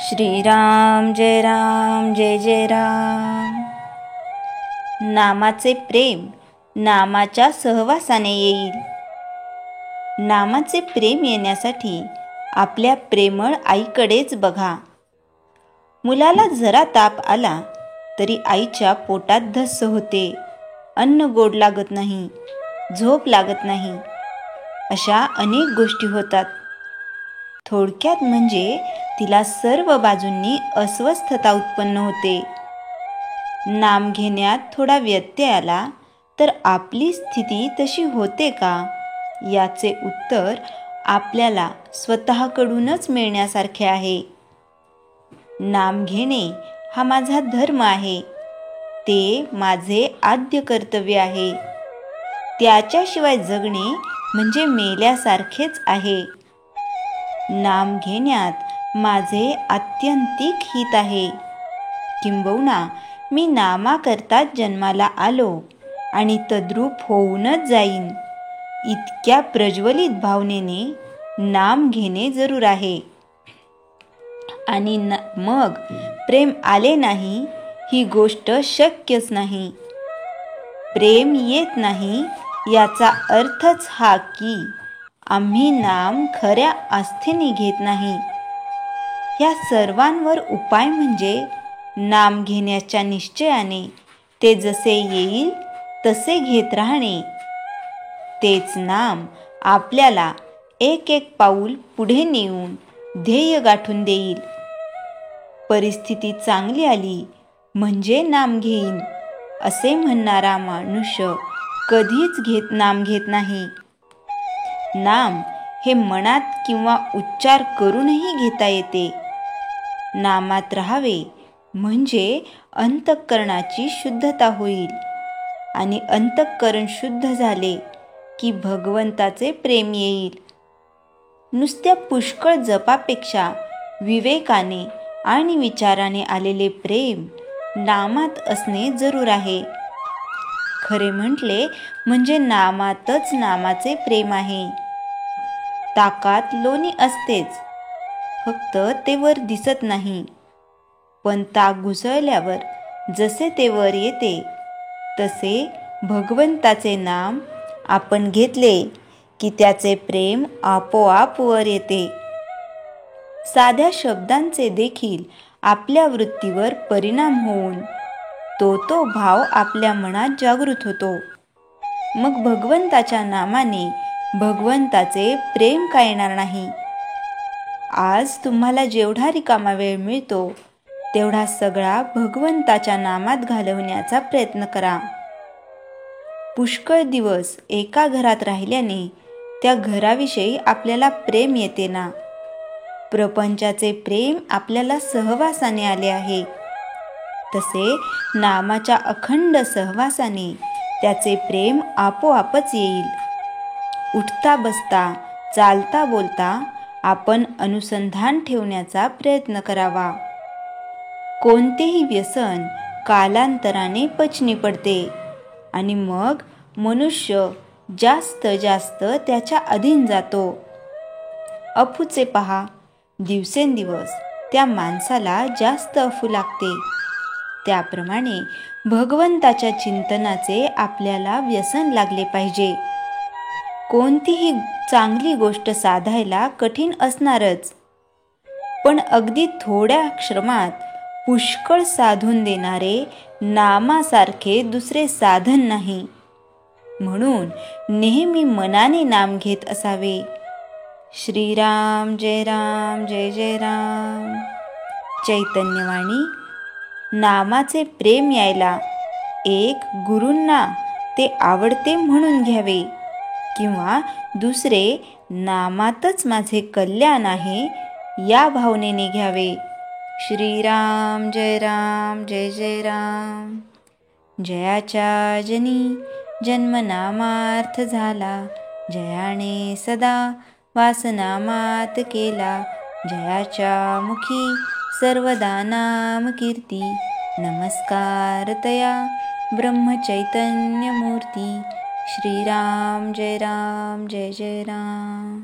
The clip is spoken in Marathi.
श्रीराम जय जय राम। नामाचे प्रेम नामाच्या सहवासाने येईल। नामाचे प्रेम येण्यासाठी आपल्या प्रेमळ आईकडेच बघा। मुलाला जरा ताप आला तरी आईच्या पोटात धस्स होते, अन्न गोड लागत नाही, झोप लागत नाही, अशा अनेक गोष्टी होतात। थोडक्यात म्हणजे तिला सर्व बाजूंनी अस्वस्थता उत्पन्न होते। नाम घेण्यात थोडा व्यत्यय आला तर आपली स्थिती तशी होते का, याचे उत्तर आपल्याला स्वतःकडूनच मिळण्यासारखे आहे। नाम घेणे हा माझा धर्म आहे, ते माझे आद्य कर्तव्य आहे। त्याच्याशिवाय जगणे म्हणजे मेल्यासारखेच आहे। नाम घेण्यात माझे आत्यंतिक हित आहे, किंबहुना मी नामाकरताच जन्माला आलो आणि तद्रूप होऊनच जाईन, इतक्या प्रज्वलित भावनेने नाम घेणे जरूर आहे। आणि मग प्रेम आले नाही ही गोष्ट शक्यच नाही। प्रेम येत नाही याचा अर्थच हा की आम्ही नाम खऱ्या आस्थेने घेत नाही। या सर्वांवर उपाय म्हणजे नाम घेण्याच्या निश्चयाने ते जसे येईल तसे घेत राहणे। तेच नाम आपल्याला एक एक पाऊल पुढे नेऊन ध्येय गाठून देईल। परिस्थिती चांगली आली म्हणजे नाम घेईन असे म्हणणारा मनुष्य कधीच नाम घेत नाही। नाम हे मनात किंवा उच्चार करूनही घेता येते। नामात राहावे म्हणजे अंतःकरणाची शुद्धता होईल, आणि अंतःकरण शुद्ध झाले की भगवंताचे प्रेम येईल। नुसत्या पुष्कळ जपापेक्षा विवेकाने आणि विचाराने आलेले प्रेम नामात असणे जरूर आहे। खरे म्हटले म्हणजे नामातच नामाचे प्रेम आहे। ताकात लोणी असतेच, फक्त ते वर दिसत नाही, पण ताक घुसळल्यावर जसे ते वर येते तसे भगवंताचे नाम आपण घेतले की त्याचे प्रेम आपोआप वर येते। साध्या शब्दांचे देखील आपल्या वृत्तीवर परिणाम होऊन तो भाव आपल्या मनात जागृत होतो। मग भगवंताच्या नामाने भगवंताचे प्रेम का येणार नाही। आज तुम्हाला जेवढा रिकामा वेळ मिळतो तेवढा सगळा भगवंताच्या नामात घालवण्याचा प्रयत्न करा। पुष्कळ दिवस एका घरात राहिल्याने त्या घराविषयी आपल्याला प्रेम येते ना। प्रपंचाचे प्रेम आपल्याला सहवासाने आले आहे, तसे नामाच्या अखंड सहवासाने त्याचे प्रेम आपोआपच येईल। उठता बसता चालता बोलता आपण अनुसंधान ठेवण्याचा प्रयत्न करावा। कोणतेही व्यसन कालांतराने पचनी पडते आणि मग मनुष्य जास्त त्याच्या अधीन जातो। अफूचे पहा, दिवसेंदिवस त्या माणसाला जास्त अफू लागते। त्याप्रमाणे भगवंताच्या चिंतनाचे आपल्याला व्यसन लागले पाहिजे। कोणतीही चांगली गोष्ट साधायला कठीण असणारच, पण अगदी थोड्या श्रमात पुष्कळ साधून देणारे नामासारखे दुसरे साधन नाही। म्हणून नेहमी मनाने नाम घेत असावे। श्रीराम जय जय राम। चैतन्यवाणी। नामाचे प्रेम यायला एक गुरूंना ते आवडते म्हणून घ्यावे, किंवा दुसरे नामातच माझे कल्याण आहे या भावनेने घ्यावे। श्रीराम जय जय राम। जयाच्या जनी जन्मनामार्थ झाला, जयाने सदा वासनामात केला, जयाच्या मुखी सर्वदा नाम कीर्ती, नमस्कार तया ब्रह्मचैतन्य मूर्ती। श्रीराम जय जय राम।